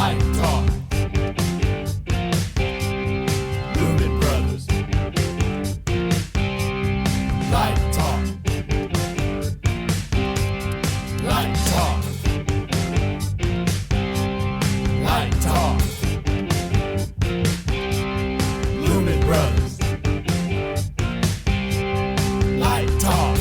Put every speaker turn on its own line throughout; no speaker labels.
Light Talk. Lumen Brothers. Light Talk. Light Talk. Light Talk. Lumen Brothers. Light Talk.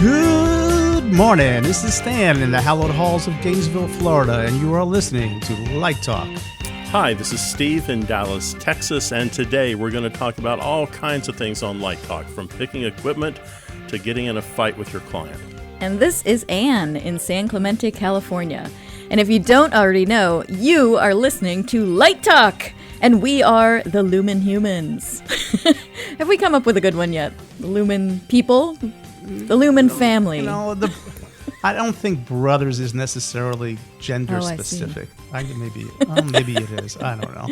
Good morning. This is Stan in the hallowed halls of Gainesville, Florida, and you are listening to Light Talk.
Hi, this is Steve in Dallas, Texas, and today we're going to talk about all kinds of things on Light Talk, from picking equipment to getting in a fight with your client.
And this is Anne in San Clemente, California. And if you don't already know, you are listening to Light Talk, and we are the Lumen Humans. Have we come up with a good one yet? The Lumen people? The Lumen family.
You know, I don't think brothers is necessarily gender specific. Maybe it is. I don't know.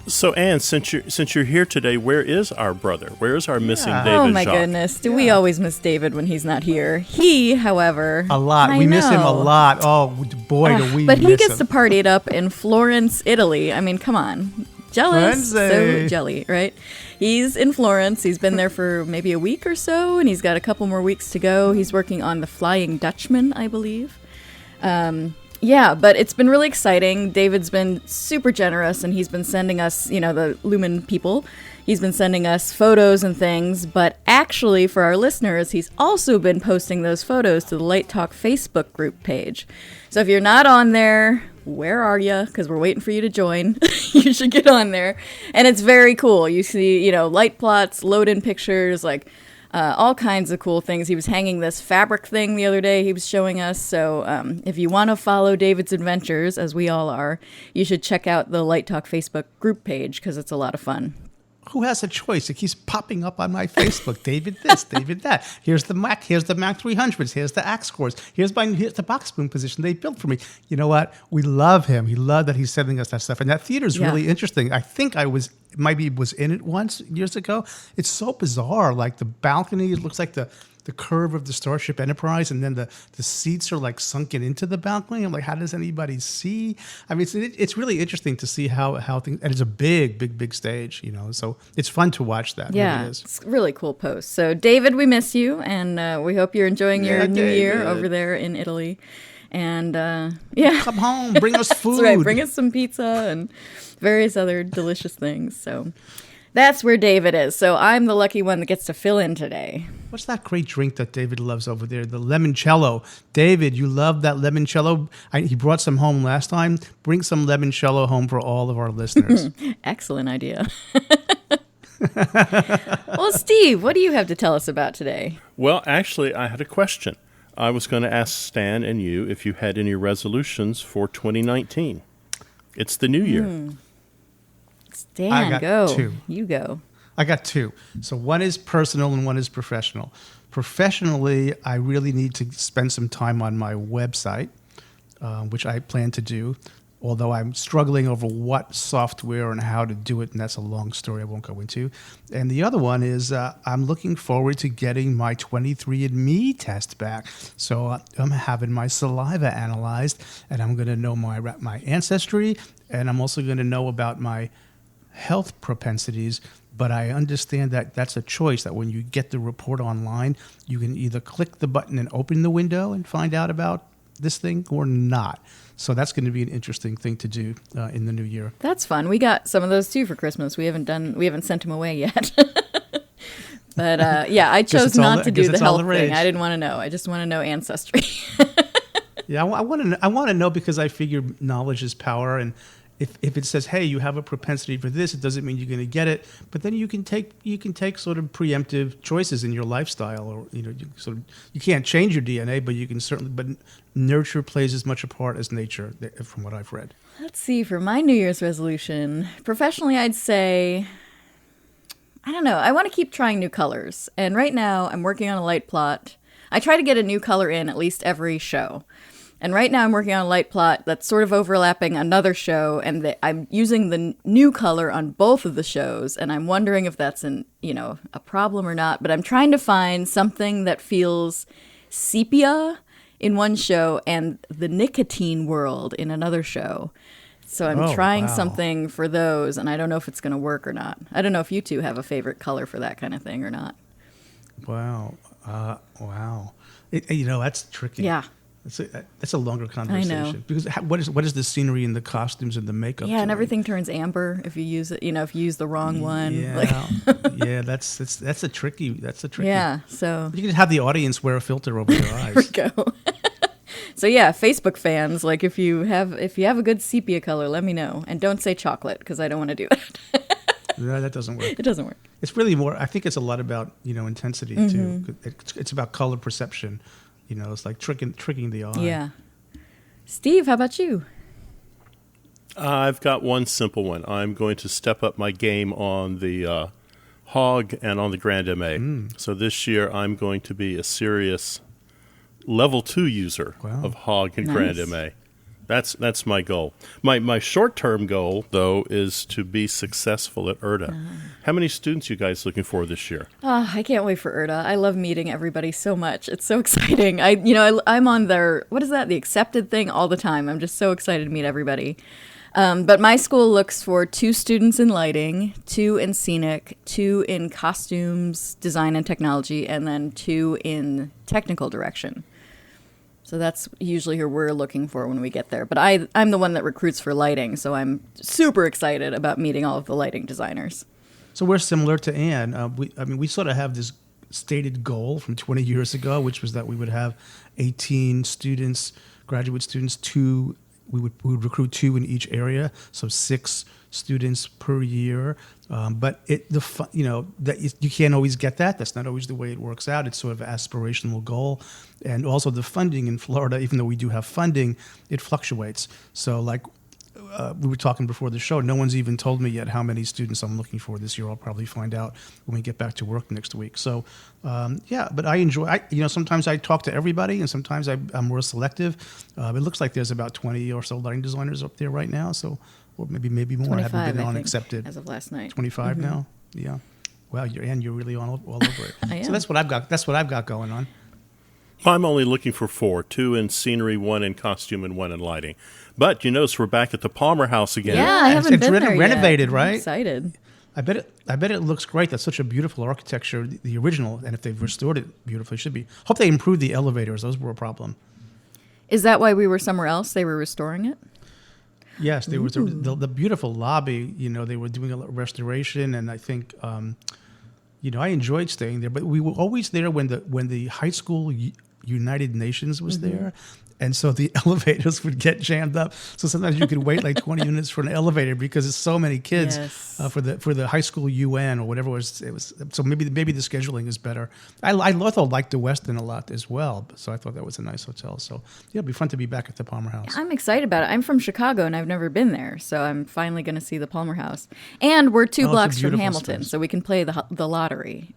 So, Anne, since you're here today, where is our brother? Where is our missing David?
Oh my
Jacques?
goodness! Do we always miss David when he's not here? He, however,
A lot. We miss him a lot. Oh boy, do we!
But he
miss
gets
him.
to party it up in Florence, Italy. I mean, come on. Jealous, so
Frenzy.
jelly, right? He's in Florence. He's been there for maybe a week or so, and he's got a couple more weeks to go. He's working on the Flying Dutchman, I believe. Yeah, but it's been really exciting. David's been super generous, and he's been sending us, the Lumen people, he's been sending us photos and things, but actually, for our listeners, he's also been posting those photos to the Light Talk Facebook group page. So if you're not on there, where are you? Because we're waiting for you to join. You should get on there. And it's very cool. You see, light plots, load-in pictures, all kinds of cool things. He was hanging this fabric thing the other day he was showing us. So if you want to follow David's adventures, as we all are, you should check out the Light Talk Facebook group page because it's a lot of fun.
Who has a choice? It keeps popping up on my Facebook. David this, David that. Here's the Mac 300s. Here's the axe cores. Here's the box spoon position they built for me. You know what? We love him. He loved that he's sending us that stuff. And that theater's really interesting. I think I was in it once years ago. It's so bizarre. Like the balcony, it looks like the curve of the Starship Enterprise, and then the seats are like sunken into the balcony. I'm like, how does anybody see? I mean, it's really interesting to see how things, and it's a big stage, so it's fun to watch that.
Yeah,
it really is.
It's a really cool post. So David, we miss you, and we hope you're enjoying your new year over there in Italy. And
Come home, bring us food.
That's right, bring us some pizza and various other delicious things. So that's where David is. So I'm the lucky one that gets to fill in today.
What's that great drink that David loves over there? The limoncello. David, you love that limoncello. He brought some home last time. Bring some limoncello home for all of our listeners.
Excellent idea. Well, Steve, what do you have to tell us about today?
Well, actually, I had a question. I was going to ask Stan and you if you had any resolutions for 2019. It's the new year.
Stan,
I got
go.
two.
You go.
I got two. So one is personal and one is professional. Professionally, I really need to spend some time on my website, which I plan to do, although I'm struggling over what software and how to do it, and that's a long story I won't go into. And the other one is I'm looking forward to getting my 23andMe test back. So I'm having my saliva analyzed, and I'm going to know my ancestry, and I'm also going to know about my health propensities. But I understand that that's a choice, that when you get the report online, you can either click the button and open the window and find out about this thing or not. So that's going to be an interesting thing to do in the new year.
That's fun. We got some of those too for Christmas. We haven't sent them away yet. But I chose not to do the health thing. I didn't want to know. I just want to know ancestry.
Yeah, I want to know because I figure knowledge is power, and if it says, hey, you have a propensity for this, it doesn't mean you're going to get it. But then you can take sort of preemptive choices in your lifestyle, or you can't change your DNA, but you can certainly. But nurture plays as much a part as nature, from what I've read.
Let's see. For my New Year's resolution, professionally, I'd say, I don't know. I want to keep trying new colors, and right now I'm working on a light plot I try to get a new color in at least every show. And right now I'm working on a light plot that's sort of overlapping another show, and I'm using the new color on both of the shows, and I'm wondering if that's a problem or not. But I'm trying to find something that feels sepia in one show and the nicotine world in another show. So I'm trying something for those, and I don't know if it's going to work or not. I don't know if you two have a favorite color for that kind of thing or not.
Wow. Wow. That's tricky.
Yeah.
That's a longer conversation. Because what is the scenery and the costumes and the makeup?
Yeah, and everything turns amber if you use it. If you use the wrong one.
Yeah, yeah. That's a tricky.
Yeah. So
you can have the audience wear a filter over their eyes.
There we go. So yeah, Facebook fans, like if you have a good sepia color, let me know, and don't say chocolate because I don't want to do that.
No, that doesn't work.
It doesn't work.
It's really more. I think it's a lot about intensity too. It's about color perception. It's like tricking the eye.
Yeah. Steve, how about you?
I've got one simple one. I'm going to step up my game on the Hog and on the Grand MA. So this year I'm going to be a serious level 2 user of Hog and Grand MA. That's my goal. My short-term goal, though, is to be successful at IRTA. How many students you guys looking for this year?
Oh, I can't wait for IRTA. I love meeting everybody so much. It's so exciting. I'm on their, what is that, the accepted thing all the time. I'm just so excited to meet everybody. But my school looks for 2 students in lighting, 2 in scenic, 2 in costumes, design and technology, and then 2 in technical direction. So that's usually who we're looking for when we get there. But I'm the one that recruits for lighting, so I'm super excited about meeting all of the lighting designers.
So we're similar to Anne. We sort of have this stated goal from 20 years ago, which was that we would have 18 students, graduate students, we would recruit 2 in each area, so 6 students per year. But you can't always get that. That's not always the way it works out. It's sort of an aspirational goal. And also the funding in Florida, even though we do have funding, it fluctuates. So we were talking before the show, no one's even told me yet how many students I'm looking for this year. I'll probably find out when we get back to work next week. So, but I enjoy, sometimes I talk to everybody and sometimes I'm more selective. It looks like there's about 20 or so lighting designers up there right now. So, or maybe more. I haven't been on accepted.
As of last night.
25 now? Yeah. Wow, you're really all over it.
I am.
So that's what I've got going on.
I'm only looking for 4, 2 in scenery, 1 in costume, and 1 in lighting. But you notice we're back at the Palmer House again.
Yeah, I haven't been there
renovated,
yet.
right?
I'm excited.
I bet it looks great. That's such a beautiful architecture, the original, and if they've restored it beautifully, it should be. Hope they improved the elevators. Those were a problem.
Is that why we were somewhere else? They were restoring it?
Yes, there was the beautiful lobby. They were doing a restoration, and I think, I enjoyed staying there. But we were always there when the high school United Nations was there. And so the elevators would get jammed up. So sometimes you could wait like 20 minutes for an elevator because there's so many kids for the high school UN or whatever it was. So maybe the scheduling is better. I also liked the Westin a lot as well. So I thought that was a nice hotel. So yeah, it'd be fun to be back at the Palmer House.
I'm excited about it. I'm from Chicago and I've never been there, so I'm finally going to see the Palmer House. And we're 2 blocks from Hamilton, so we can play the lottery.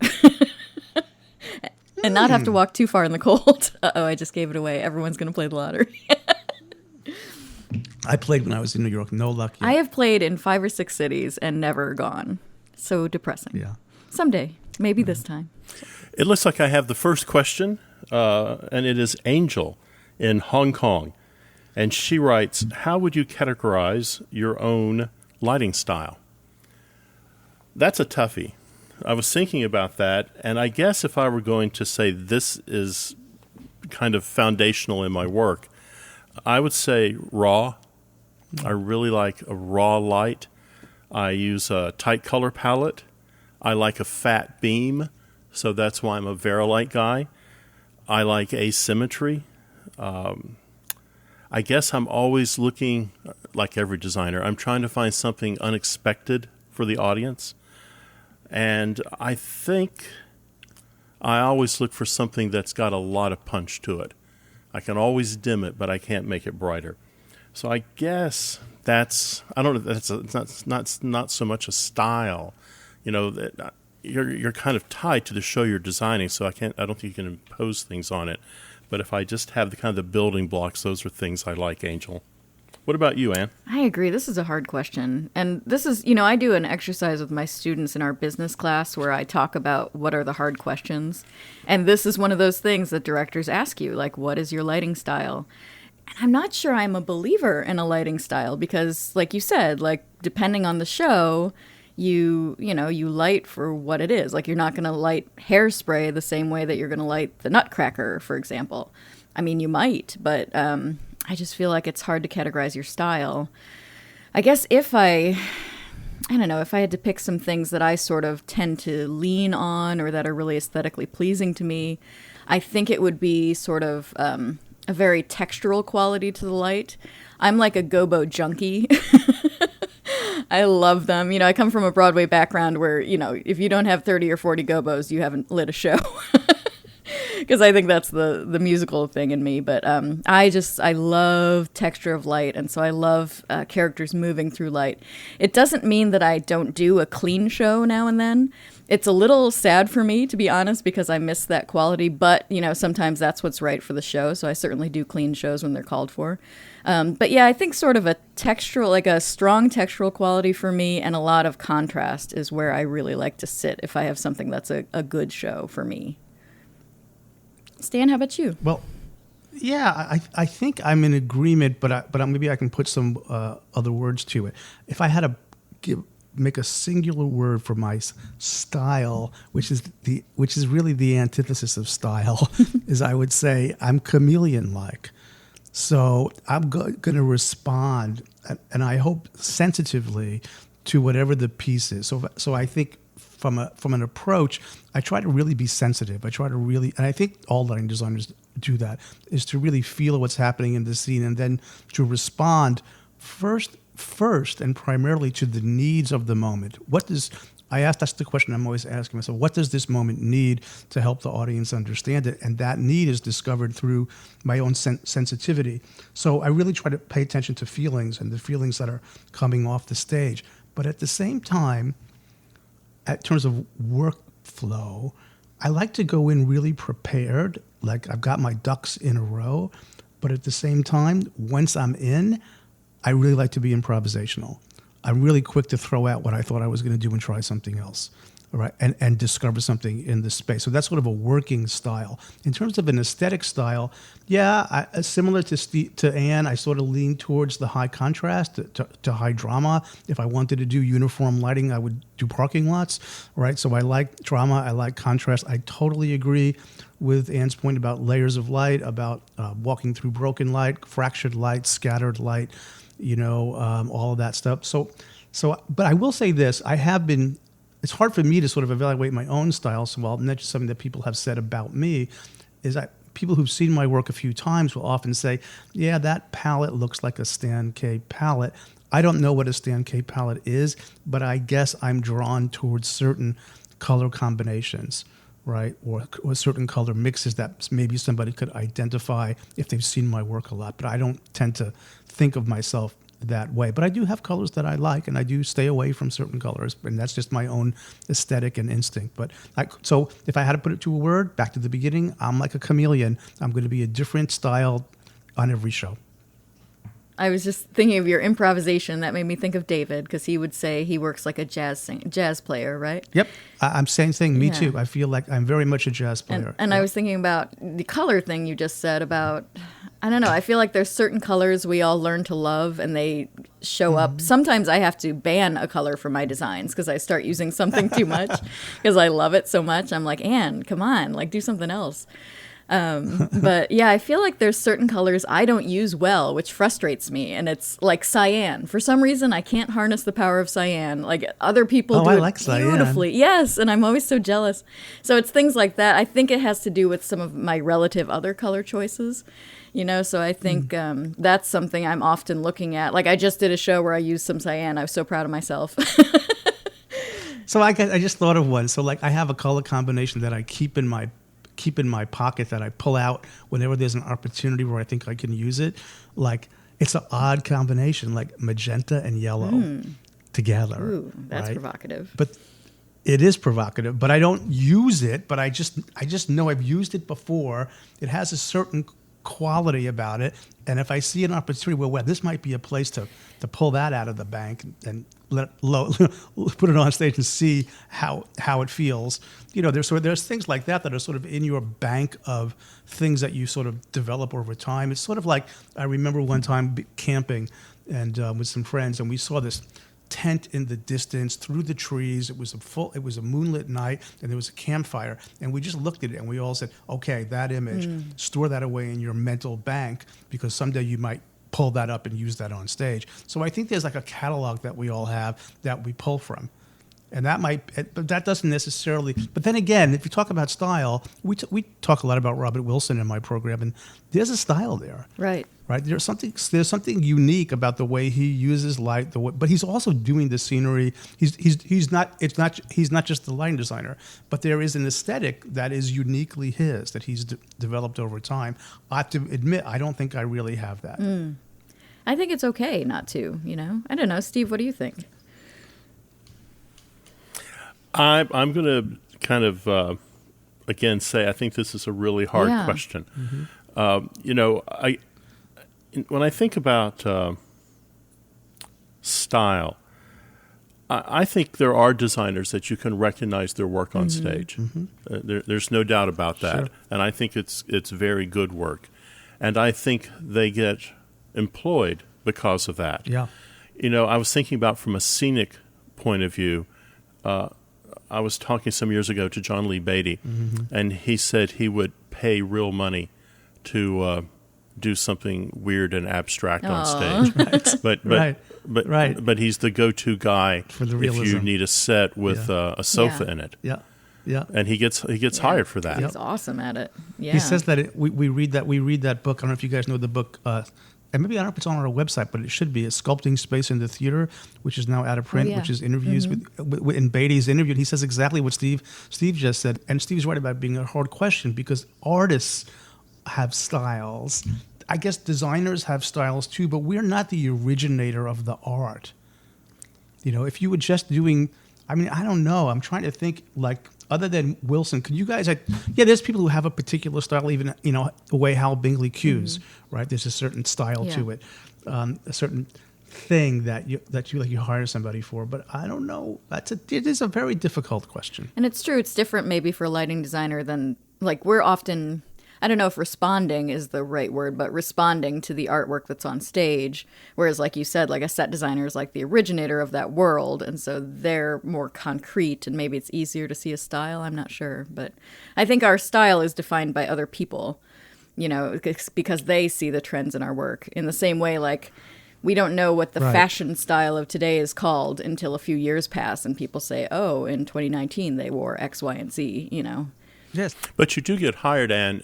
And not have to walk too far in the cold. Uh-oh, I just gave it away. Everyone's going to play the lottery.
I played when I was in New York. No luck yet.
I have played in 5 or 6 cities and never gone. So depressing.
Yeah.
Someday. Maybe this time.
It looks like I have the first question, and it is Angel in Hong Kong. And she writes, how would you categorize your own lighting style? That's a toughie. I was thinking about that, and I guess if I were going to say this is kind of foundational in my work, I would say raw. I really like a raw light. I use a tight color palette. I like a fat beam, so that's why I'm a Verilight guy. I like asymmetry. I guess I'm always looking, like every designer, I'm trying to find something unexpected for the audience. And I think I always look for something that's got a lot of punch to it. I can always dim it, but I can't make it brighter. So I guess that's, I don't know, that's not so much a style. you're kind of tied to the show you're designing, so I don't think you can impose things on it. But if I just have the kind of the building blocks, those are things I like, Angel. What about you, Anne?
I agree. This is a hard question. And this is, you know, I do an exercise with my students in our business class where I talk about what are the hard questions. And this is one of those things that directors ask you, like, what is your lighting style? And I'm not sure I'm a believer in a lighting style because, like you said, like, depending on the show, you light for what it is. Like, you're not going to light hairspray the same way that you're going to light the Nutcracker, for example. I mean, you might, but I just feel like it's hard to categorize your style. I guess if I had to pick some things that I sort of tend to lean on or that are really aesthetically pleasing to me, I think it would be sort of a very textural quality to the light. I'm like a gobo junkie. I love them. You know, I come from a Broadway background where, you know, if you don't have 30 or 40 gobos, you haven't lit a show. Because I think that's the musical thing in me. But I love texture of light. And so I love characters moving through light. It doesn't mean that I don't do a clean show now and then. It's a little sad for me, to be honest, because I miss that quality. But, you know, sometimes that's what's right for the show. So I certainly do clean shows when they're called for. But yeah, I think sort of a textural, like a strong textural quality for me and a lot of contrast is where I really like to sit if I have something that's a good show for me. Stan, how about you?
Well, yeah, I think I'm in agreement, but maybe I can put some other words to it. If I had to make a singular word for my style, which is really the antithesis of style, is I would say I'm chameleon-like. So I'm going to respond, and I hope sensitively, to whatever the piece is. So I think from an approach, I try to really be sensitive. I try to really, and I think all lighting designers do that, is to really feel what's happening in the scene and then to respond first and primarily to the needs of the moment. That's the question I'm always asking myself. What does this moment need to help the audience understand it? And that need is discovered through my own sensitivity. So I really try to pay attention to feelings and the feelings that are coming off the stage. But at the same time, in terms of workflow, I like to go in really prepared, like I've got my ducks in a row. But at the same time, once I'm in, I really like to be improvisational. I'm really quick to throw out what I thought I was going to do and try something else, all right, and discover something in the space. So that's sort of a working style. In terms of an aesthetic style, yeah, similar to Anne, I sort of lean towards the high contrast, to high drama. If I wanted to do uniform lighting, I would do parking lots, right? So I like drama, I like contrast. I totally agree with Anne's point about layers of light, about walking through broken light, fractured light, scattered light, all of that stuff. So, but I will say this: it's hard for me to sort of evaluate my own style. So, and that's just something that people have said about me, is that people who've seen my work a few times will often say, "Yeah, that palette looks like a Stan K palette." I don't know what a Stan K palette is, but I guess I'm drawn towards certain color combinations, right, or certain color mixes that maybe somebody could identify if they've seen my work a lot. But I don't tend to think of myself that way. But I do have colors that I like, and I do stay away from certain colors, and that's just my own aesthetic and instinct. But so if I had to put it to a word, back to the beginning, I'm like a chameleon. I'm going to be a different style on every show.
I was just thinking of your improvisation. That made me think of David, because he would say he works like a jazz player, right?
Yep. I'm same thing. Me
Yeah.
too. I feel like I'm very much a jazz player.
And I was thinking about the color thing you just said about, I don't know, I feel like there's certain colors we all learn to love and they show up. Sometimes I have to ban a color from my designs because I start using something too much because I love it so much. I'm like, Anne, come on, like do something else. But yeah, I feel like there's certain colors I don't use well, which frustrates me. And it's like cyan. For some reason, I can't harness the power of cyan. Like other people do
I
it
like cyan.
beautifully. Yes, and I'm always so jealous. So it's things like that. I think it has to do with some of my relative other color choices. So I think that's something I'm often looking at. Like I just did a show where I used some cyan. I was so proud of myself.
So I just thought of one. So like I have a color combination that I keep in my pocket that I pull out whenever there's an opportunity where I think I can use it. Like it's an odd combination, like magenta and yellow together.
Ooh, that's
right?
provocative.
But It is provocative, but I don't use it. But I just know I've used it before. It has a certain quality about it, and if I see an opportunity where, well, this might be a place to pull that out of the bank and put it on stage and see how it feels. There's things like that are sort of in your bank of things that you sort of develop over time. It's sort of like, I remember one time camping and with some friends, and we saw this tent in the distance through the trees. It was a moonlit night, and there was a campfire, and we just looked at it and we all said, okay, that image, store that away in your mental bank, because someday you might pull that up and use that on stage. So I think there's like a catalog that we all have that we pull from. And but that doesn't necessarily. But then again, if you talk about style, we talk a lot about Robert Wilson in my program, and there's a style there,
Right.
right? There's something unique about the way he uses light, but he's also doing the scenery. He's not just the lighting designer, but there is an aesthetic that is uniquely his that he's developed over time. I have to admit, I don't think I really have that.
I think it's okay not to. I don't know, Steve. What do you think?
I'm going to kind of, again, say I think this is a really hard question. When I think about style, I think there are designers that you can recognize their work on stage. There's no doubt about that. Sure. And I think it's very good work. And I think they get employed because of that.
Yeah.
I was thinking about from a scenic point of view, I was talking some years ago to John Lee Beatty, and he said he would pay real money to do something weird and abstract on stage. But he's the go-to guy
for the realism.
If you need a set with a sofa in it.
Yeah. Yeah.
And he gets hired for that.
He's awesome at it. Yeah.
He says that we read that book. I don't know if you guys know the book. And maybe I don't know if it's on our website, but it should be. It's Sculpting Space in the Theater, which is now out of print, which is interviews with in Beatty's interview. He says exactly what Steve just said. And Steve's right about it being a hard question because artists have styles. I guess designers have styles too, but we're not the originator of the art. If you were just doing, I don't know. I'm trying to think like, other than Wilson, can you guys? There's people who have a particular style. Even the way Hal Bingley cues, right? There's a certain style to it, a certain thing that you hire somebody for. But I don't know. It is a very difficult question.
And it's true. It's different maybe for a lighting designer than like we're often. I don't know if responding is the right word, but responding to the artwork that's on stage. Whereas, like you said, like a set designer is like the originator of that world. And so they're more concrete and maybe it's easier to see a style. I'm not sure. But I think our style is defined by other people, because they see the trends in our work in the same way, like we don't know what the fashion style of today is called until a few years pass and people say, oh, in 2019, they wore X, Y, and Z,
Yes.
But you do get hired, Anne,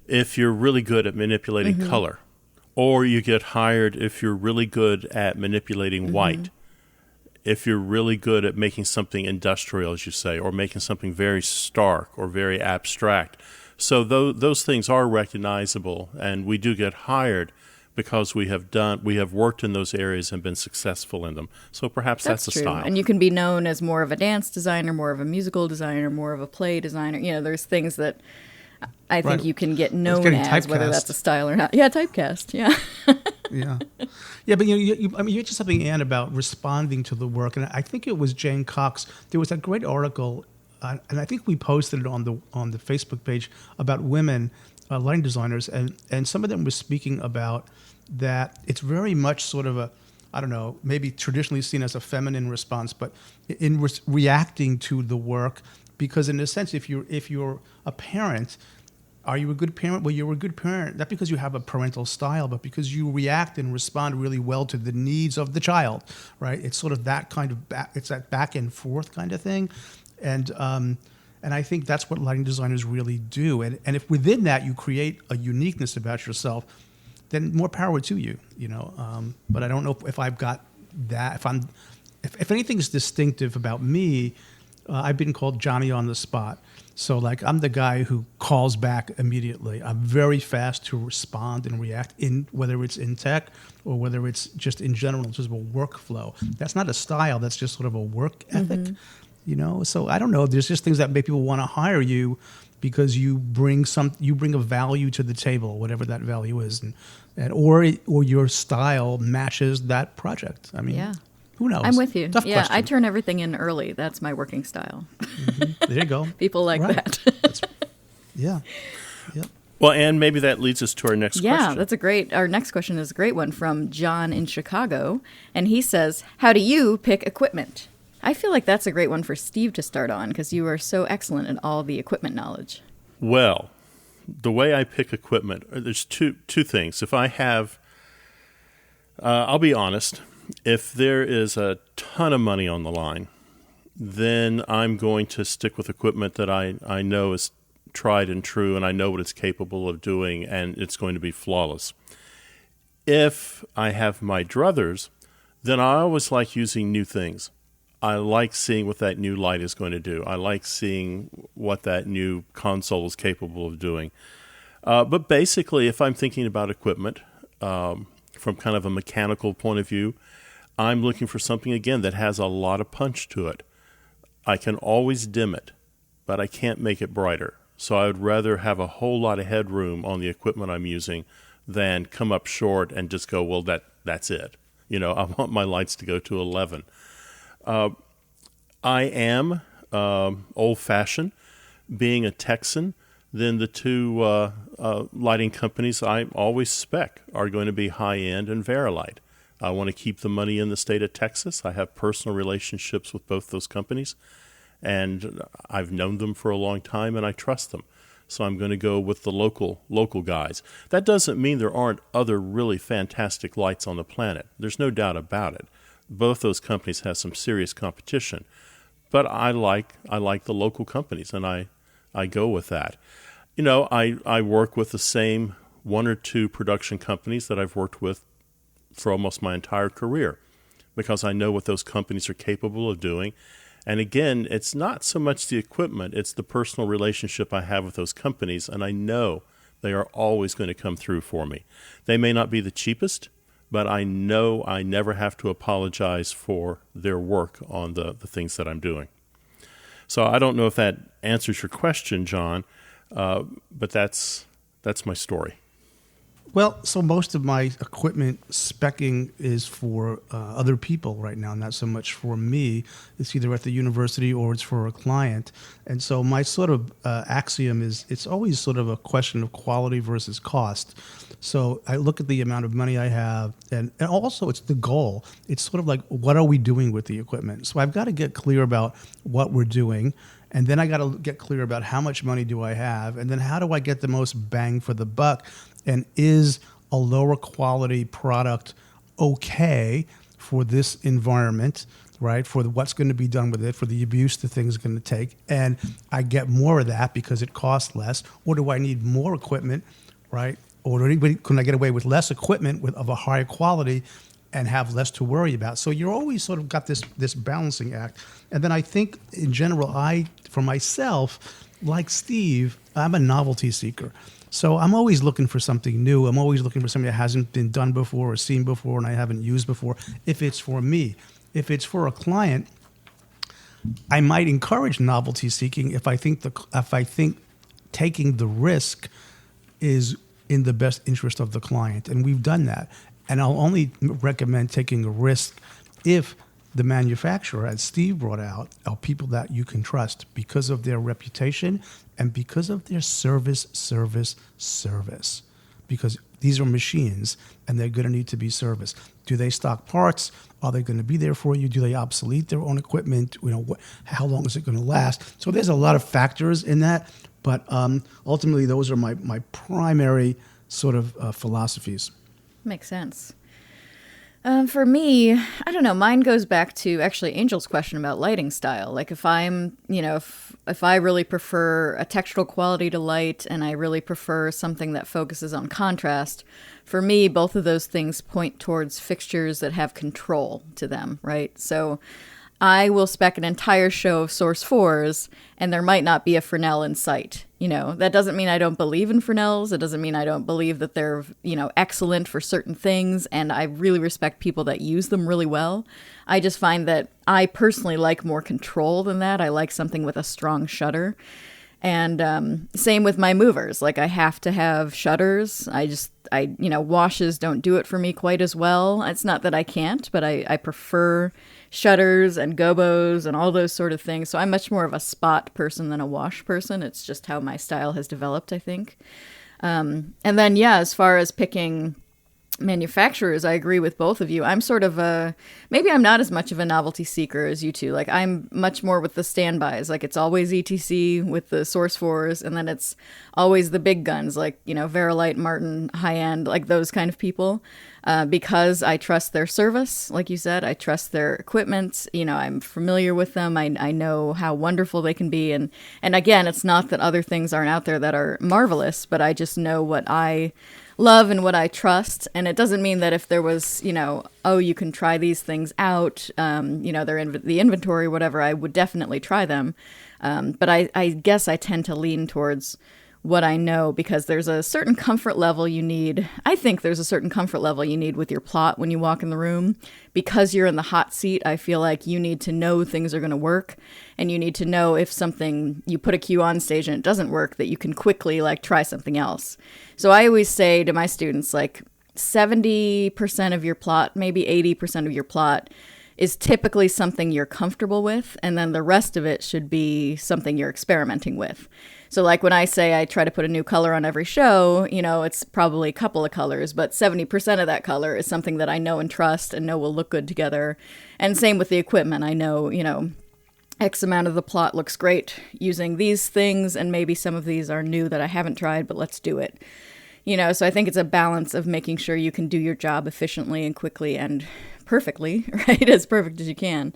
if you're really good at manipulating color, or you get hired if you're really good at manipulating white, if you're really good at making something industrial, as you say, or making something very stark or very abstract. So those things are recognizable, and we do get hired because we have worked in those areas and been successful in them. So perhaps that's a
true.
style.
And you can be known as more of a dance designer, more of a musical designer, more of a play designer. There's things that I think you can get known as, whether that's a style or not. Yeah, typecast. Yeah.
Yeah, but you mentioned something, Anne, about responding to the work, and I think it was Jane Cox. There was a great article, and I think we posted it on the Facebook page about women lighting designers, and some of them were speaking about that it's very much sort of maybe traditionally seen as a feminine response, but in reacting to the work, because in a sense, if you're a parent, are you a good parent? Well, you're a good parent, not because you have a parental style, but because you react and respond really well to the needs of the child, right? It's sort of that kind of it's that back and forth kind of thing, and I think that's what lighting designers really do. And if within that you create a uniqueness about yourself, then more power to you, But I don't know if I've got that. If anything's distinctive about me, I've been called Johnny on the spot. So like I'm the guy who calls back immediately. I'm very fast to respond and react whether it's in tech or whether it's just in general, just a workflow. That's not a style. That's just sort of a work ethic. So I don't know. There's just things that make people want to hire you because you bring a value to the table, whatever that value is, or your style matches that project. I mean,
Yeah.
who knows?
I'm with you.
Tough
Yeah,
question.
I turn everything in early. That's my working style.
There you go.
People like
Right.
that.
Yeah. Yep.
Well, and maybe that leads us to our next
Yeah,
question.
our next question is a great one from John in Chicago. And he says, how do you pick equipment? I feel like that's a great one for Steve to start on because you are so excellent at all the equipment knowledge.
Well, the way I pick equipment, there's two things. If I have, I'll be honest, if there is a ton of money on the line, then I'm going to stick with equipment that I know is tried and true and I know what it's capable of doing and it's going to be flawless. If I have my druthers, then I always like using new things. I like seeing what that new light is going to do. I like seeing what that new console is capable of doing. But basically, if I'm thinking about equipment from kind of a mechanical point of view, I'm looking for something, again, that has a lot of punch to it. I can always dim it, but I can't make it brighter. So I would rather have a whole lot of headroom on the equipment I'm using than come up short and just go, well, that's it. I want my lights to go to 11. I am old-fashioned. Being a Texan, then the two lighting companies I always spec are going to be High-End and Verilight. I want to keep the money in the state of Texas. I have personal relationships with both those companies, and I've known them for a long time, and I trust them. So I'm going to go with the local guys. That doesn't mean there aren't other really fantastic lights on the planet. There's no doubt about it. Both those companies have some serious competition, but I like the local companies, and I go with that. I work with the same one or two production companies that I've worked with for almost my entire career because I know what those companies are capable of doing. And again, it's not so much the equipment, it's the personal relationship I have with those companies, and I know they are always going to come through for me. They may not be the cheapest, but I know I never have to apologize for their work on the things that I'm doing. So I don't know if that answers your question, John, but that's my story.
Well, so most of my equipment specking is for other people right now, not so much for me. It's either at the university or it's for a client. And so my sort of axiom is it's always sort of a question of quality versus cost. So I look at the amount of money I have, and also it's the goal. It's sort of like, what are we doing with the equipment? So I've got to get clear about what we're doing. And then I got to get clear about how much money do I have, and then how do I get the most bang for the buck? And is a lower quality product okay for this environment, right? For what's going to be done with it, for the abuse the thing's going to take. And I get more of that because it costs less. Or do I need more equipment, right? Or can I get away with less equipment of a higher quality and have less to worry about? So you're always sort of got this balancing act. And then I think in general, for myself, like Steve, I'm a novelty seeker. So I'm always looking for something new. I'm always looking for something that hasn't been done before or seen before and I haven't used before, if it's for me. If it's for a client, I might encourage novelty seeking if I think taking the risk is in the best interest of the client. And we've done that. And I'll only recommend taking a risk if the manufacturer, as Steve brought out, are people that you can trust because of their reputation and because of their service. Because these are machines and they're going to need to be serviced. Do they stock parts? Are they going to be there for you? Do they obsolete their own equipment? How long is it going to last? So there's a lot of factors in that. But ultimately, those are my primary sort of philosophies.
Makes sense. For me, I don't know. Mine goes back to actually Angel's question about lighting style. Like if I'm, if I really prefer a textural quality to light and I really prefer something that focuses on contrast, for me, both of those things point towards fixtures that have control to them, right? So I will spec an entire show of Source 4s, and there might not be a Fresnel in sight. That doesn't mean I don't believe in Fresnels. It doesn't mean I don't believe that they're, excellent for certain things, and I really respect people that use them really well. I just find that I personally like more control than that. I like something with a strong shutter. And same with my movers. Like, I have to have shutters. Washes don't do it for me quite as well. It's not that I can't, but I prefer shutters and gobos and all those sort of things. So I'm much more of a spot person than a wash person. It's just how my style has developed, I think. And then, as far as picking manufacturers, I agree with both of you. I'm sort of maybe I'm not as much of a novelty seeker as you two. Like, I'm much more with the standbys. Like, it's always ETC with the Source 4s, and then it's always the big guns, like, Verilight, Martin, high-end, like those kind of people. Because I trust their service, like you said, I trust their equipment. I'm familiar with them. I know how wonderful they can be. And again, it's not that other things aren't out there that are marvelous, but I just know what I love and what I trust. And it doesn't mean that if there was, you can try these things out, they're in the inventory, whatever, I would definitely try them. But I guess I tend to lean towards what I know, because there's a certain comfort level you need. I think there's a certain comfort level you need with your plot when you walk in the room. Because you're in the hot seat, I feel like you need to know things are going to work, and you need to know if something, you put a cue on stage and it doesn't work, that you can quickly try something else. So I always say to my students, 70% of your plot, maybe 80% of your plot is typically something you're comfortable with, and then the rest of it should be something you're experimenting with. So when I say I try to put a new color on every show, it's probably a couple of colors, but 70% of that color is something that I know and trust and know will look good together. And same with the equipment. I know, X amount of the plot looks great using these things, and maybe some of these are new that I haven't tried, but let's do it. So I think it's a balance of making sure you can do your job efficiently and quickly and perfectly, right? As perfect as you can.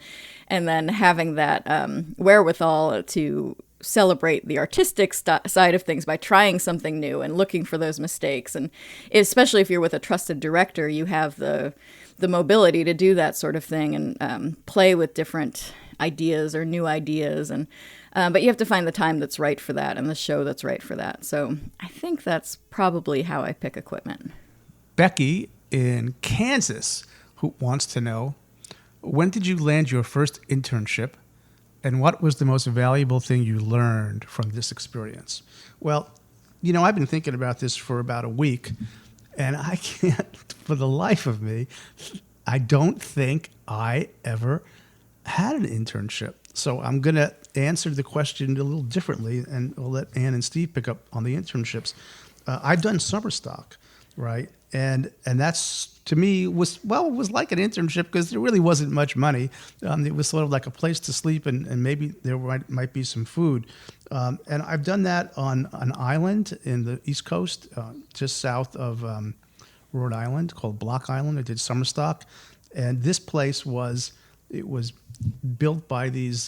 And then having that wherewithal to celebrate the artistic side of things by trying something new and looking for those mistakes. And especially if you're with a trusted director, you have the mobility to do that sort of thing and play with different ideas or new ideas. And but you have to find the time that's right for that and the show that's right for that. So I think that's probably how I pick equipment.
Becky in Kansas, who wants to know, when did you land your first internship, and what was the most valuable thing you learned from this experience? Well, I've been thinking about this for about a week, and I can't, for the life of me, I don't think I ever had an internship. So I'm going to answer the question a little differently, and we'll let Ann and Steve pick up on the internships. I've done summer stock, right? And that's, to me, was like an internship, because there really wasn't much money. It was sort of like a place to sleep, and maybe there might be some food. And I've done that on an island in the East Coast, just south of Rhode Island, called Block Island. I did summer stock. And this place was built by these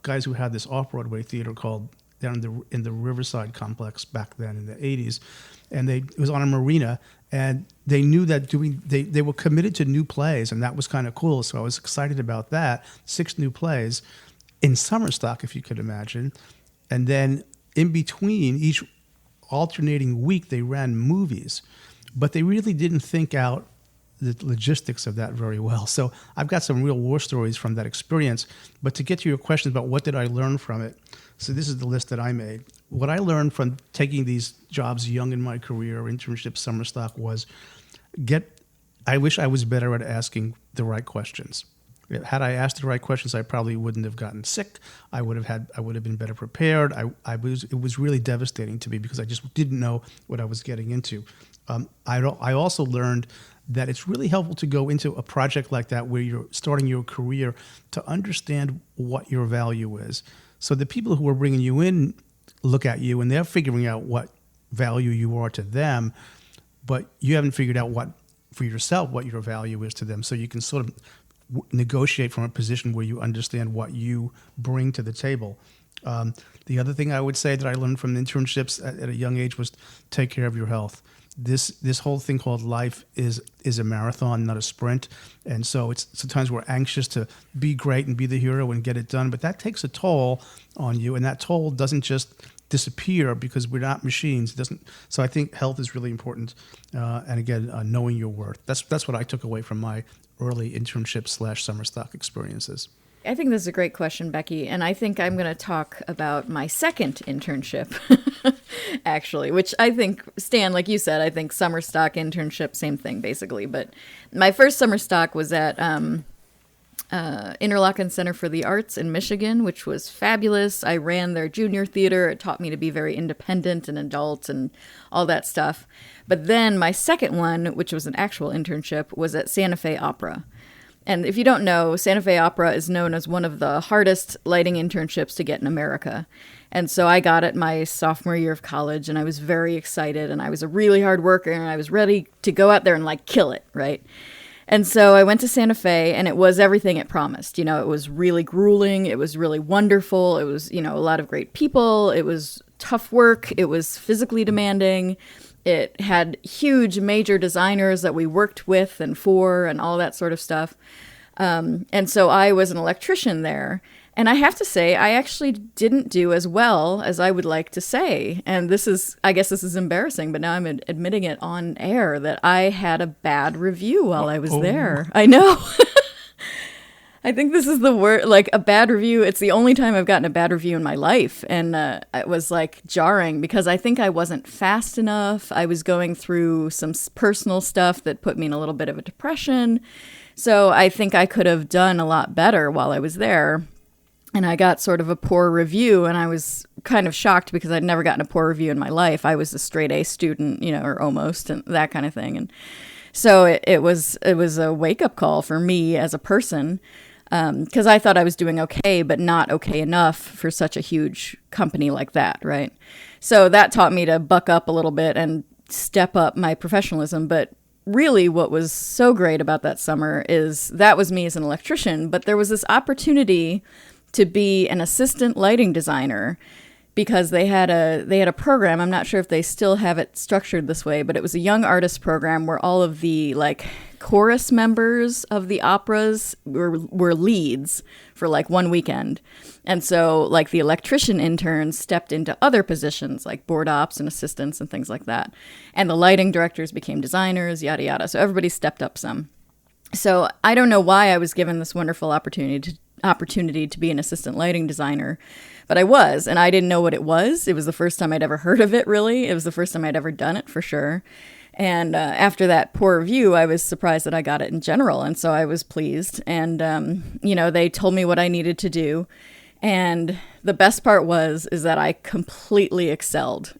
guys who had this off-Broadway theater called down in the Riverside complex back then in the 80s. And it was on a marina, and they knew that they were committed to new plays, and that was kind of cool. So I was excited about that. 6 new plays in summer stock, if you could imagine. And then in between each alternating week, they ran movies, but they really didn't think out the logistics of that very well. So I've got some real war stories from that experience. But to get to your question about what did I learn from it, so this is the list that I made. What I learned from taking these jobs young in my career, internship, summer stock, was I wish I was better at asking the right questions. Had I asked the right questions, I probably wouldn't have gotten sick. I would have been better prepared. It was really devastating to me because I just didn't know what I was getting into. I also learned that it's really helpful to go into a project like that where you're starting your career to understand what your value is. So the people who are bringing you in look at you and they're figuring out what value you are to them, but you haven't figured out for yourself what your value is to them. So you can sort of negotiate from a position where you understand what you bring to the table. The other thing I would say that I learned from internships at a young age was take care of your health. this whole thing called life is a marathon, not a sprint. And so it's sometimes we're anxious to be great and be the hero and get it done, but that takes a toll on you, and that toll doesn't just disappear because we're not machines. It doesn't. So I think health is really important, and again, knowing your worth. That's what I took away from my early internship / summer stock experiences.
I think this is a great question, Becky, and I think I'm going to talk about my second internship, actually, which I think, Stan, like you said, I think summer stock internship, same thing, basically. But my first summer stock was at Interlochen Center for the Arts in Michigan, which was fabulous. I ran their junior theater. It taught me to be very independent and adult and all that stuff. But then my second one, which was an actual internship, was at Santa Fe Opera. And if you don't know, Santa Fe Opera is known as one of the hardest lighting internships to get in America. And so I got it my sophomore year of college, and I was very excited, and I was a really hard worker, and I was ready to go out there and, like, kill it, right? And so I went to Santa Fe, and it was everything it promised. You know, it was really grueling. It was really wonderful. It was, you know, a lot of great people. It was tough work. It was physically demanding. It had huge major designers that we worked with and for and all that sort of stuff. And so I was an electrician there. And I have to say, I actually didn't do as well as I would like to say. And I guess this is embarrassing, but now I'm admitting it on air that I had a bad review while I was there. I know. I think this is the word, like a bad review. It's the only time I've gotten a bad review in my life. And it was like jarring because I think I wasn't fast enough. I was going through some personal stuff that put me in a little bit of a depression. So I think I could have done a lot better while I was there. And I got sort of a poor review, and I was kind of shocked because I'd never gotten a poor review in my life. I was a straight A student, you know, or almost, and that kind of thing. And so it was a wake-up call for me as a person. Because I thought I was doing okay, but not okay enough for such a huge company like that, right? So that taught me to buck up a little bit and step up my professionalism. But really what was so great about that summer is that was me as an electrician, but there was this opportunity to be an assistant lighting designer because they had a program. I'm not sure if they still have it structured this way, but it was a young artist program where all of the like chorus members of the operas were leads for like one weekend. And so like the electrician interns stepped into other positions like board ops and assistants and things like that. And the lighting directors became designers, yada, yada. So everybody stepped up some. So I don't know why I was given this wonderful opportunity to be an assistant lighting designer, but I was, and I didn't know what it was. It was the first time I'd ever heard of it, really. It was the first time I'd ever done it, for sure. And after that poor review, I was surprised that I got it in general, and so I was pleased. And, you know, they told me what I needed to do. And the best part is that I completely excelled.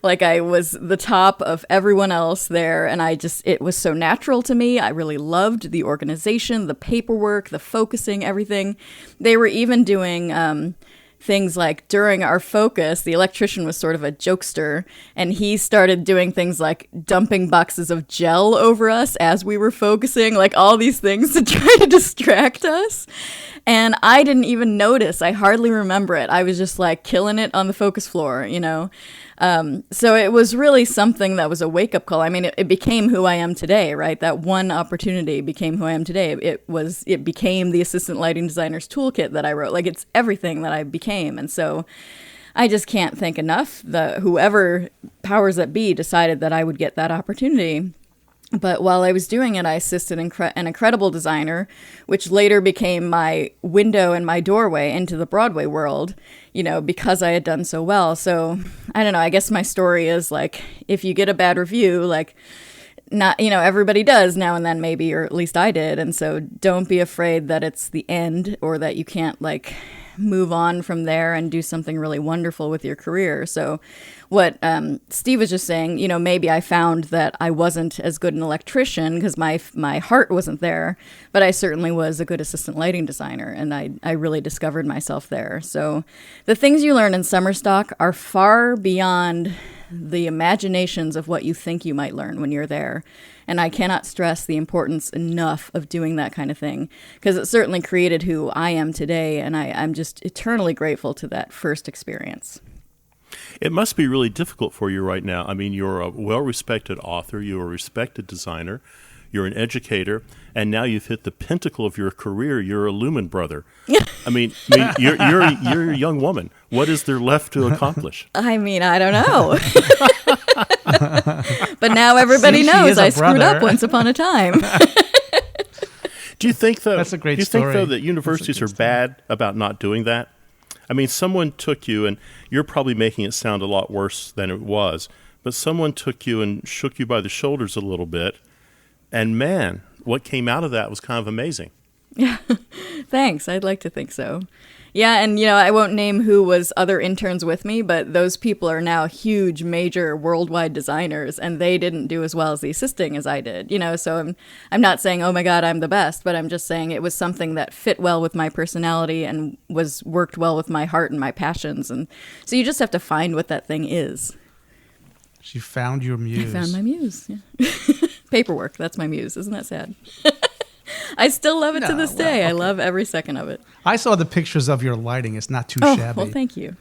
Like I was the top of everyone else there, and it was so natural to me. I really loved the organization, the paperwork, the focusing, everything. They were even doing things like during our focus, the electrician was sort of a jokester, and he started doing things like dumping boxes of gel over us as we were focusing, like all these things to try to distract us. And I didn't even notice. I hardly remember it. I was just like killing it on the focus floor, you know? So it was really something that was a wake-up call. I mean, it became who I am today, right? That one opportunity became who I am today. It became the assistant lighting designer's toolkit that I wrote. Like, it's everything that I became. And so I just can't thank enough whoever powers that be decided that I would get that opportunity. But while I was doing it, I assisted an incredible designer, which later became my window and my doorway into the Broadway world, you know, because I had done so well. So I don't know, I guess my story is like, if you get a bad review, like, not, you know, everybody does now and then maybe, or at least I did. And so don't be afraid that it's the end or that you can't like move on from there and do something really wonderful with your career. So what Steve was just saying, you know, maybe I found that I wasn't as good an electrician because my heart wasn't there, but I certainly was a good assistant lighting designer, and I really discovered myself there. So the things you learn in summer stock are far beyond the imaginations of what you think you might learn when you're there. And I cannot stress the importance enough of doing that kind of thing, because it certainly created who I am today, and I'm just eternally grateful to that first experience.
It must be really difficult for you right now. I mean, you're a well-respected author, you're a respected designer, you're an educator, and now you've hit the pinnacle of your career. You're a Lumen brother. I mean, you're a young woman. What is there left to accomplish?
I mean, I don't know. But now everybody
See, she
knows
is a
I screwed
brother.
up once upon a time.
Do you think though?
That's a great
Do you think
story.
though that universities are bad about not doing that? I mean, someone took you, and you're probably making it sound a lot worse than it was. But someone took you and shook you by the shoulders a little bit, and man, what came out of that was kind of amazing.
Yeah, thanks. I'd like to think so. Yeah, and I won't name who was other interns with me, but those people are now huge, major worldwide designers, and they didn't do as well as the assisting as I did. So I'm not saying, oh my God, I'm the best, but I'm just saying it was something that fit well with my personality and worked well with my heart and my passions. And so you just have to find what that thing is.
She found your muse.
I found my muse. Yeah. Paperwork, that's my muse. Isn't that sad? I still love it to
No,
this
well,
day. I
okay.
love every second of it.
I saw the pictures of your lighting. It's not too
Oh,
shabby.
well, thank you.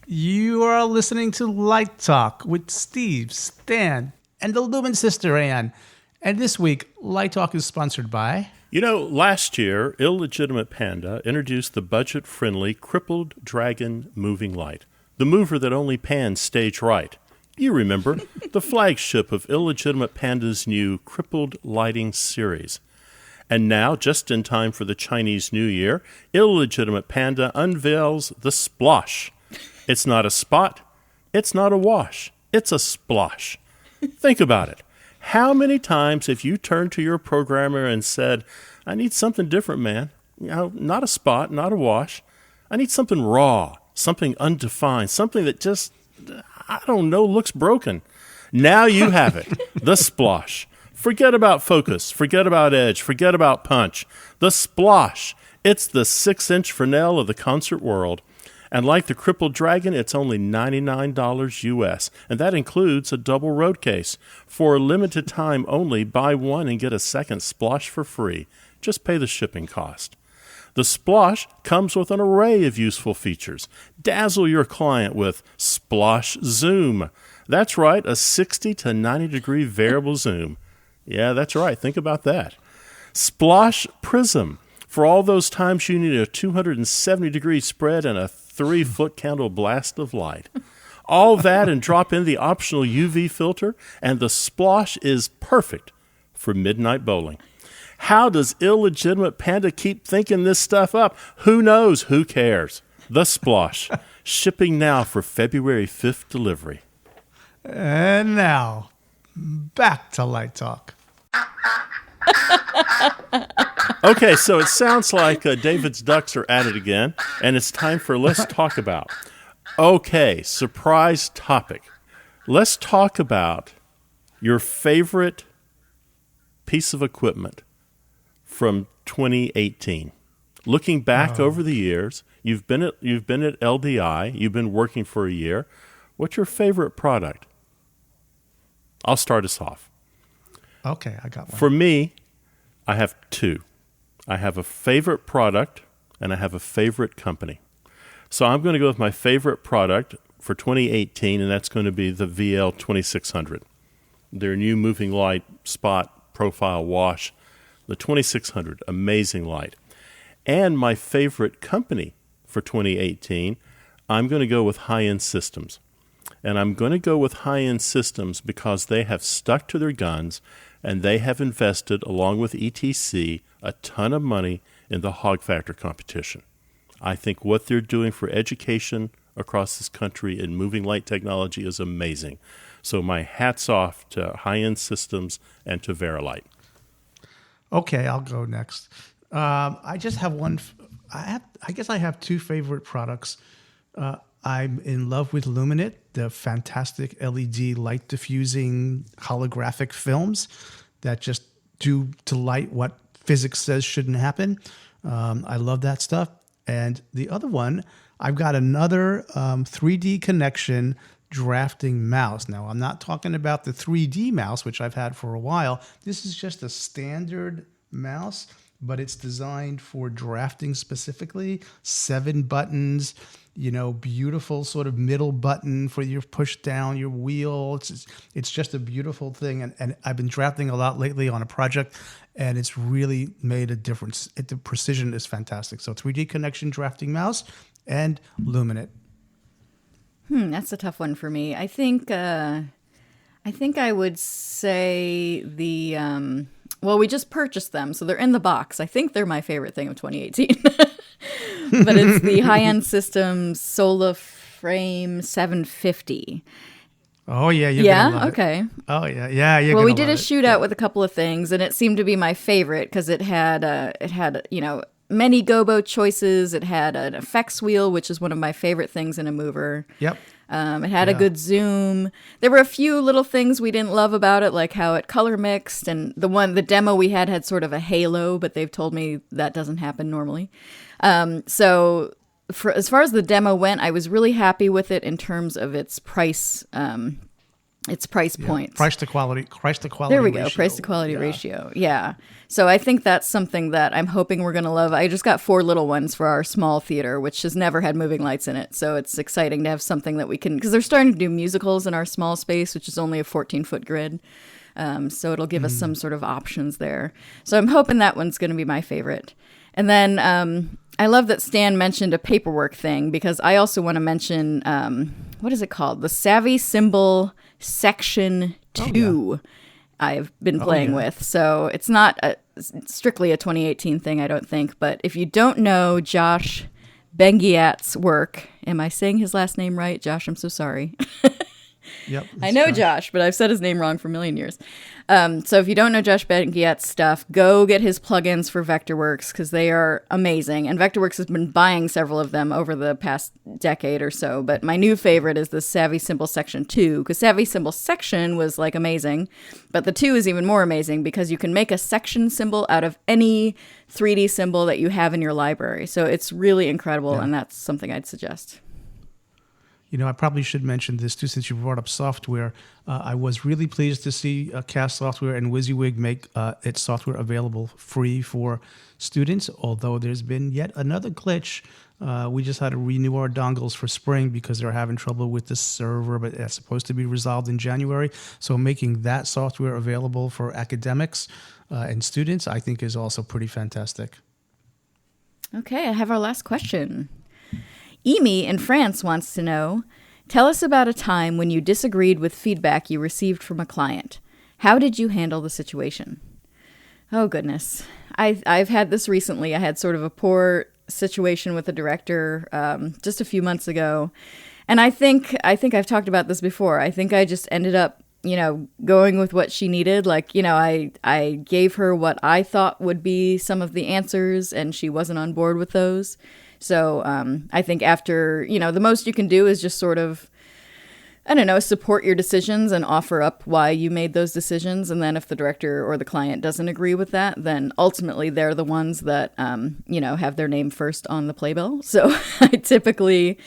You are listening to Light Talk with Steve, Stan, and the Lumen sister, Ann. And this week, Light Talk is sponsored by...
Last year, Illegitimate Panda introduced the budget-friendly Crippled Dragon moving light, the mover that only pans stage right. You remember, the flagship of Illegitimate Panda's new Crippled Lighting series. And now, just in time for the Chinese New Year, Illegitimate Panda unveils the Splosh. It's not a spot, it's not a wash, it's a splosh. Think about it. How many times have you turned to your programmer and said, I need something different, man. Not a spot, not a wash. I need something raw, something undefined, something that just, I don't know, looks broken. Now you have it, the Splosh. Forget about focus, forget about edge, forget about punch. The Splosh. It's the 6-inch Fresnel of the concert world. And like the Crippled Dragon, it's only $99 US, and that includes a double road case. For a limited time only, buy one and get a second Splosh for free. Just pay the shipping cost. The Splosh comes with an array of useful features. Dazzle your client with Splosh Zoom. That's right, a 60 to 90 degree variable zoom. Yeah, that's right. Think about that. Splosh Prism. For all those times you need a 270 degree spread and a 3-foot candle blast of light. All that and drop in the optional UV filter, and the Splosh is perfect for midnight bowling. How does Illegitimate Panda keep thinking this stuff up? Who knows? Who cares? The Splosh. Shipping now for February 5th delivery.
And now, back to Light Talk.
Okay, so it sounds like David's Ducks are at it again, and it's time for Let's Talk About. Okay, surprise topic. Let's talk about your favorite piece of equipment from 2018. Looking back over the years, you've been at LDI, you've been working for a year. What's your favorite product? I'll start us off.
Okay, I got one.
For me, I have two. I have a favorite product and I have a favorite company. So I'm going to go with my favorite product for 2018, and that's going to be the VL 2600. Their new moving light spot profile wash. The 2600, amazing light. And my favorite company for 2018, I'm going to go with High-End Systems. And I'm going to go with High-End Systems because they have stuck to their guns and they have invested, along with ETC, a ton of money in the Hog Factor competition. I think what they're doing for education across this country in moving light technology is amazing. So my hat's off to High-End Systems and to Verilight.
Okay, I'll go next. I just have one. I guess I have two favorite products. I'm in love with Luminate, the fantastic LED light diffusing holographic films that just do to light what physics says shouldn't happen. I love that stuff. And the other one, I've got another 3D connection drafting mouse. Now, I'm not talking about the 3D mouse, which I've had for a while. This is just a standard mouse, but it's designed for drafting specifically. 7 buttons, beautiful sort of middle button for your push down your wheel. It's just a beautiful thing. And I've been drafting a lot lately on a project, and it's really made a difference. The precision is fantastic. So 3D Connection drafting mouse and Luminate.
That's a tough one for me. I think I would say the well, we just purchased them, so they're in the box. I think they're my favorite thing of 2018. But it's the high-end Systems Solaframe 750.
Oh yeah, you're gonna love
okay.
it. Oh yeah. You're
Well, we
gonna
did a
love it.
shootout with a couple of things, and it seemed to be my favorite because it had many gobo choices. It had an effects wheel, which is one of my favorite things in a mover.
Yep.
It had a good zoom. There were a few little things we didn't love about it, like how it color mixed, and the demo we had sort of a halo, but they've told me that doesn't happen normally. So as far as the demo went, I was really happy with it in terms of its price. Its price points.
Price to quality
There we go.
ratio.
Price to quality ratio. Yeah. So I think that's something that I'm hoping we're going to love. I just got 4 little ones for our small theater, which has never had moving lights in it. So it's exciting to have something that we can, because they're starting to do musicals in our small space, which is only a 14-foot grid. So it'll give us some sort of options there. So I'm hoping that one's going to be my favorite. And then I love that Stan mentioned a paperwork thing, because I also want to mention, what is it called? The Savvy Symbol Section 2 I've been playing with. So it's not strictly a 2018 thing, I don't think. But if you don't know Josh Bengiat's work, am I saying his last name right? Josh, I'm so sorry.
Yep.
I know Josh, but I've said his name wrong for a million years. So if you don't know Josh Bengiat's stuff, go get his plugins for Vectorworks, because they are amazing. And Vectorworks has been buying several of them over the past decade or so. But my new favorite is the Savvy Symbol Section 2, because Savvy Symbol Section was like amazing. But the 2 is even more amazing because you can make a section symbol out of any 3D symbol that you have in your library. So it's really incredible, and that's something I'd suggest.
I probably should mention this too, since you brought up software. I was really pleased to see Cast Software and WYSIWYG make its software available free for students, although there's been yet another glitch. We just had to renew our dongles for spring because they're having trouble with the server, but that's supposed to be resolved in January. So making that software available for academics and students, I think, is also pretty fantastic.
Okay, I have our last question. Amy in France wants to know, tell us about a time when you disagreed with feedback you received from a client. How did you handle the situation? Oh, goodness. I've had this recently. I had sort of a poor situation with a director just a few months ago. And I think I've talked about this before. I think I just ended up, going with what she needed. Like, I gave her what I thought would be some of the answers, and she wasn't on board with those. So I think after, the most you can do is just sort of, support your decisions and offer up why you made those decisions. And then if the director or the client doesn't agree with that, then ultimately they're the ones that, have their name first on the playbill. So I typically,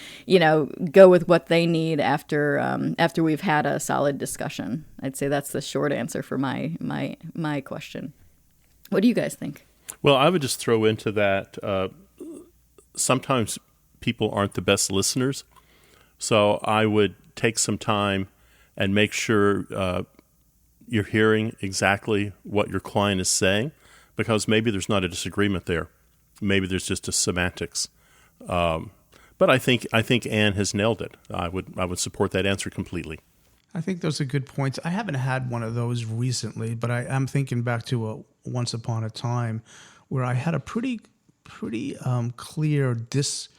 go with what they need after we've had a solid discussion. I'd say that's the short answer for my question. What do you guys think?
Well, I would just throw into that, sometimes people aren't the best listeners, so I would take some time and make sure you're hearing exactly what your client is saying, because maybe there's not a disagreement there. Maybe there's just a semantics. But I think Anne has nailed it. I would support that answer completely.
I think those are good points. I haven't had one of those recently, but I am thinking back to a once upon a time where I had a pretty clear just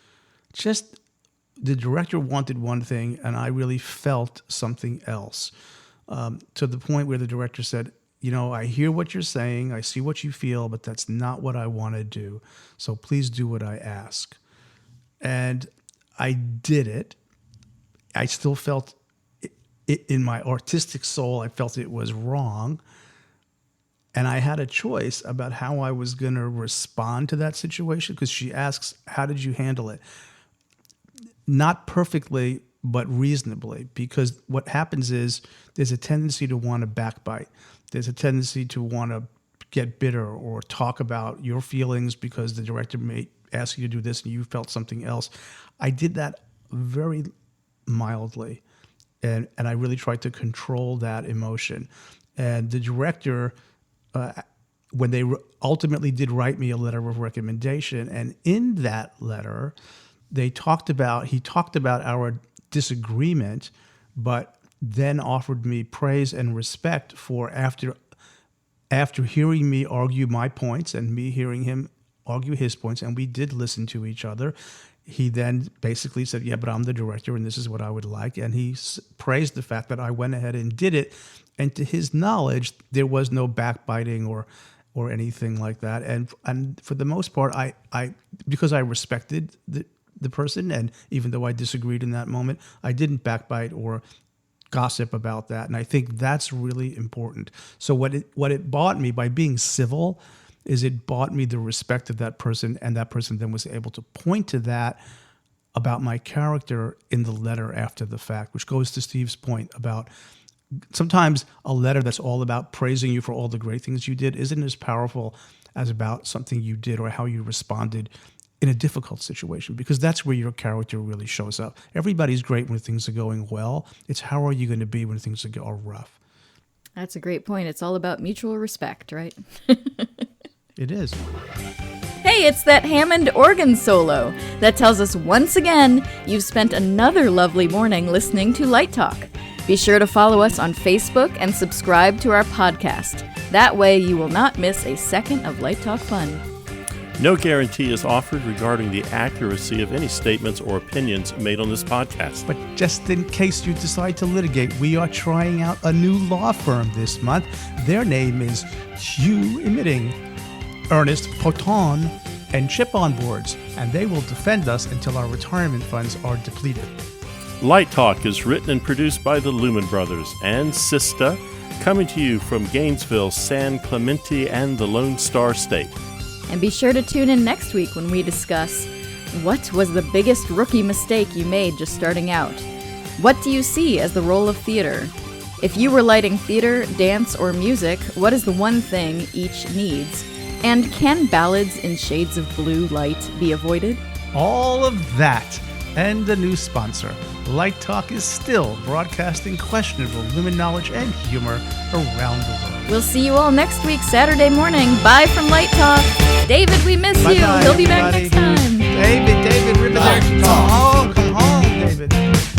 the director wanted one thing and I really felt something else, to the point where the director said, I hear what you're saying, I see what you feel, but that's not what I want to do, so please do what I ask. And I did it. I still felt it in my artistic soul, I felt it was wrong. And I had a choice about how I was going to respond to that situation, because she asks, how did you handle it? Not perfectly, but reasonably, because what happens is there's a tendency to want to backbite. There's a tendency to want to get bitter or talk about your feelings because the director ask you to do this and you felt something else. I did that very mildly, and I really tried to control that emotion. And the director, when they ultimately did write me a letter of recommendation, and in that letter, he talked about our disagreement, but then offered me praise and respect for after hearing me argue my points and me hearing him argue his points, and we did listen to each other. He then basically said, yeah, but I'm the director and this is what I would like. And he praised the fact that I went ahead and did it. And to his knowledge, there was no backbiting or anything like that. And for the most part, I because I respected the person, and even though I disagreed in that moment, I didn't backbite or gossip about that. And I think that's really important. So what it bought me by being civil is it bought me the respect of that person, and that person then was able to point to that about my character in the letter after the fact, which goes to Steve's point about sometimes a letter that's all about praising you for all the great things you did isn't as powerful as about something you did or how you responded in a difficult situation, because that's where your character really shows up. Everybody's great when things are going well. It's how are you going to be when things are rough?
That's a great point. It's all about mutual respect, right?
It is.
Hey, it's that Hammond organ solo that tells us once again you've spent another lovely morning listening to Light Talk. Be sure to follow us on Facebook and subscribe to our podcast. That way you will not miss a second of Light Talk fun.
No guarantee is offered regarding the accuracy of any statements or opinions made on this podcast.
But just in case you decide to litigate, we are trying out a new law firm this month. Their name is Hugh Emitting, Ernest Poton, and Chip on Boards, and they will defend us until our retirement funds are depleted.
Light Talk is written and produced by the Lumen Brothers and Sista, coming to you from Gainesville, San Clemente, and the Lone Star State.
And be sure to tune in next week when we discuss what was the biggest rookie mistake you made just starting out? What do you see as the role of theater? If you were lighting theater, dance, or music, what is the one thing each needs? And can ballads in shades of blue light be avoided?
All of that and the new sponsor. Light Talk is still broadcasting questionable Lumen knowledge and humor around the world.
We'll see you all next week, Saturday morning. Bye from Light Talk. David, we miss you.
Bye-bye,
He'll be back
everybody.
next time.
David, Riverdale.
Light
Come
Talk.
home, David.